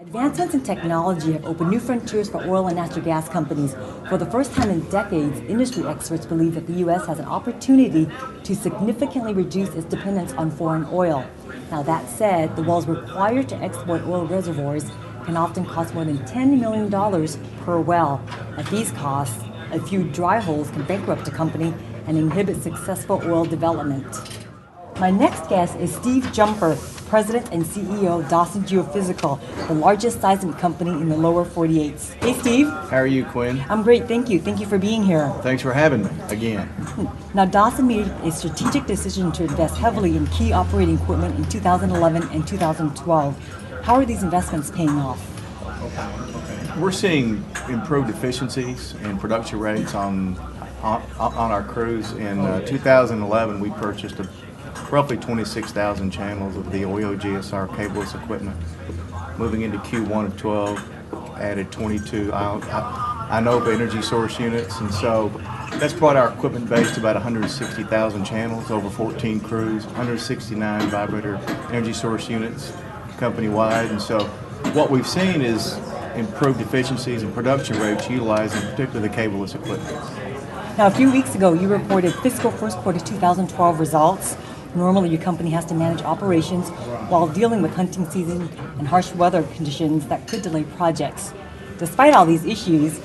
Advancements in technology have opened new frontiers for oil and natural gas companies. For the first time in decades, industry experts believe that the U.S. has an opportunity to significantly reduce its dependence on foreign oil. Now that said, the wells required to exploit oil reservoirs can often cost more than $10 million per well. At these costs, a few dry holes can bankrupt a company and inhibit successful oil development. My next guest is Steve Jumper, President and CEO of Dawson Geophysical, the largest seismic company in the lower 48. Hey, Steve. How are you, Quinn? I'm great, thank you. Thank you for being here. Thanks for having me again. Now, Dawson made a strategic decision to invest heavily in key operating equipment in 2011 and 2012. How are these investments paying off? We're seeing improved efficiencies and production rates on our crews. In 2011, we purchased roughly 26,000 channels of the OEO GSR cableless equipment. Moving into Q1 of 12, added 22 INOVA energy source units, and so that's brought our equipment base to about 160,000 channels, over 14 crews, 169 vibrator energy source units company-wide, and so what we've seen is improved efficiencies and production rates utilizing particularly the cableless equipment. Now, a few weeks ago, you reported fiscal first quarter 2012 results. Normally, your company has to manage operations while dealing with hunting season and harsh weather conditions that could delay projects. Despite all these issues,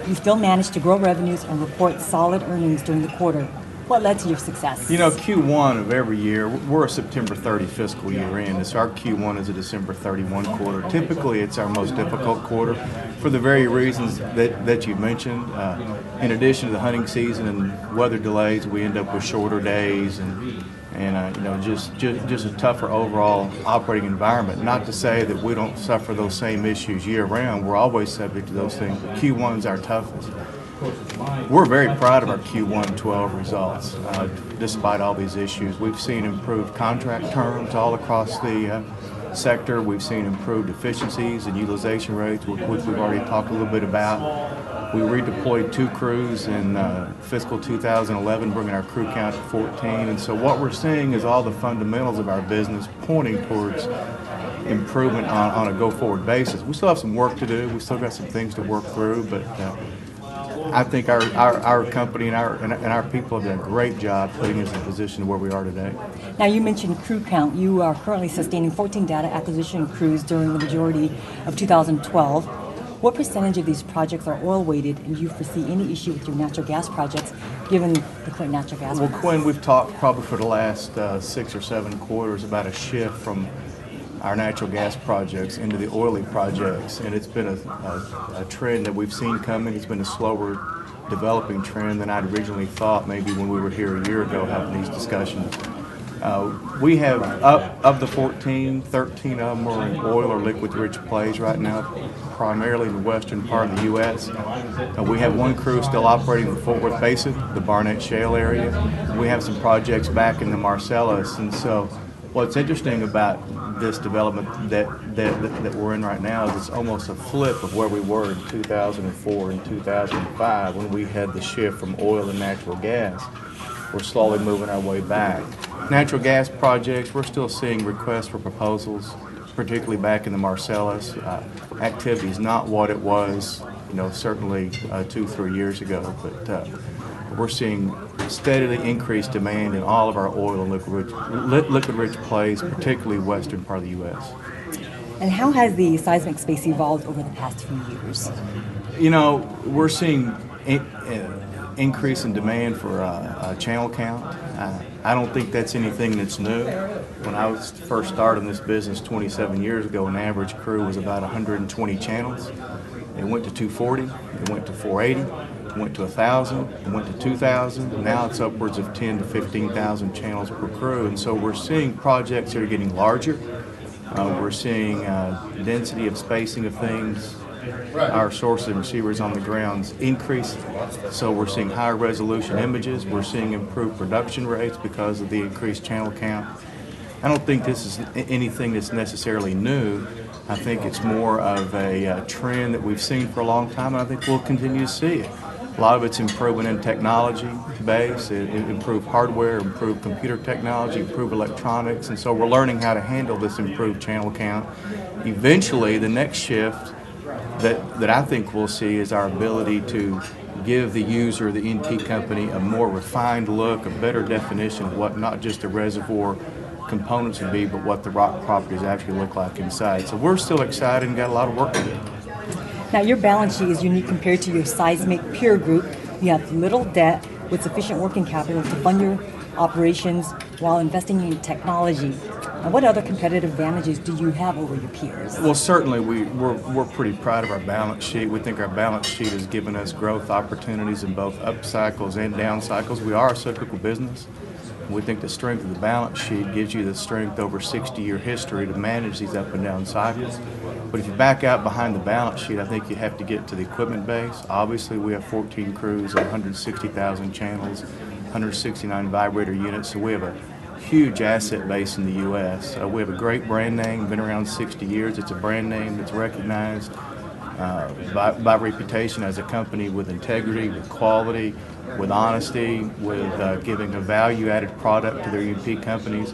you still managed to grow revenues and report solid earnings during the quarter. What led to your success? You know, Q1 of every year, we're a September 30 fiscal year end. So our Q1 is a December 31 quarter. Typically, it's our most difficult quarter for the very reasons that you mentioned. In addition to the hunting season and weather delays, we end up with shorter days and you know, just a tougher overall operating environment. Not to say that we don't suffer those same issues year round. We're always subject to those things, but Q1 is our toughest. We're very proud of our Q1 12 results. Despite all these issues, we've seen improved contract terms all across the sector. We've seen improved efficiencies and utilization rates, which we've already talked a little bit about. We redeployed 2 crews in fiscal 2011, bringing our crew count to 14. And so what we're seeing is all the fundamentals of our business pointing towards improvement on a go-forward basis. We still have some work to do. We still got some things to work through, but I think our company and our people have done a great job putting us in a position where we are today. Now, you mentioned crew count. You are currently sustaining 14 data acquisition crews during the majority of 2012. What percentage of these projects are oil-weighted, and do you foresee any issue with your natural gas projects, given the current natural gas prices? Well, Quinn, we've talked probably for the last 6 or 7 quarters about a shift from our natural gas projects into the oily projects, and it's been a trend that we've seen coming. It's been a slower developing trend than I'd originally thought, maybe when we were here a year ago having these discussions. We have, of the 14, 13 of them are in oil or liquid-rich plays right now, primarily in the western part of the U.S. We have 1 crew still operating in the Fort Worth Basin, the Barnett Shale area. We have some projects back in the Marcellus, and so what's interesting about this development that we're in right now is it's almost a flip of where we were in 2004 and 2005 when we had the shift from oil and natural gas. We're slowly moving our way back. Natural gas projects, we're still seeing requests for proposals, particularly back in the Marcellus. Activity is not what it was, you know, certainly 2-3 years ago, but we're seeing steadily increased demand in all of our oil and liquid-rich plays, particularly western part of the U.S. And how has the seismic space evolved over the past few years? You know, we're seeing increase in demand for channel count. I don't think that's anything that's new. When I was first started in this business 27 years ago, an average crew was about 120 channels. It went to 240, it went to 480, it went to 1,000, it went to 2,000. Now it's upwards of 10 to 15,000 channels per crew, and so we're seeing projects that are getting larger. We're seeing density of spacing of things. Our sources and receivers on the grounds increase, so we're seeing higher resolution images. We're seeing improved production rates because of the increased channel count. I don't think this is anything that's necessarily new. I think it's more of a trend that we've seen for a long time, and I think we'll continue to see it. A lot of it's improvement in technology base, improved hardware, improved computer technology, improved electronics, and so we're learning how to handle this improved channel count. Eventually, the next shift that I think we'll see is our ability to give the user, the E&P company, a more refined look, a better definition of what not just the reservoir components would be, but what the rock properties actually look like inside. So we're still excited and got a lot of work to do. Now, your balance sheet is unique compared to your seismic peer group. You have little debt with sufficient working capital to fund your operations while investing in technology. Now, what other competitive advantages do you have over your peers? Well, certainly we're pretty proud of our balance sheet. We think our balance sheet has given us growth opportunities in both up cycles and down cycles. We are a cyclical business. We think the strength of the balance sheet gives you the strength over 60-year history to manage these up and down cycles. But if you back out behind the balance sheet, I think you have to get to the equipment base. Obviously, we have 14 crews and 160,000 channels, 169 vibrator units, so we have a huge asset base in the U.S. We have a great brand name, been around 60 years. It's a brand name that's recognized by reputation as a company with integrity, with quality, with honesty, with giving a value-added product to their E&P companies.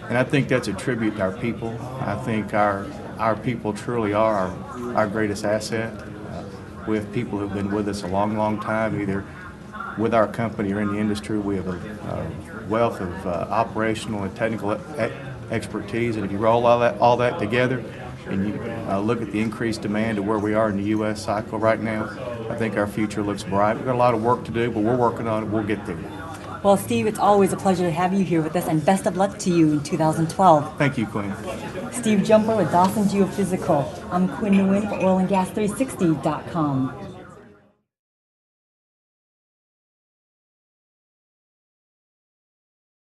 And I think that's a tribute to our people. I think our people truly are our greatest asset. We have people who've been with us a long, long time, either with our company or in the industry. We have a wealth of operational and technical expertise, and if you roll all that together and you look at the increased demand of where we are in the U.S. cycle right now, I think our future looks bright. We've got a lot of work to do, but we're working on it. We'll get there. Well, Steve, it's always a pleasure to have you here with us, and best of luck to you in 2012. Thank you, Quinn. Steve Jumper with Dawson Geophysical. I'm Quinn Nguyen for OilAndGas360.com.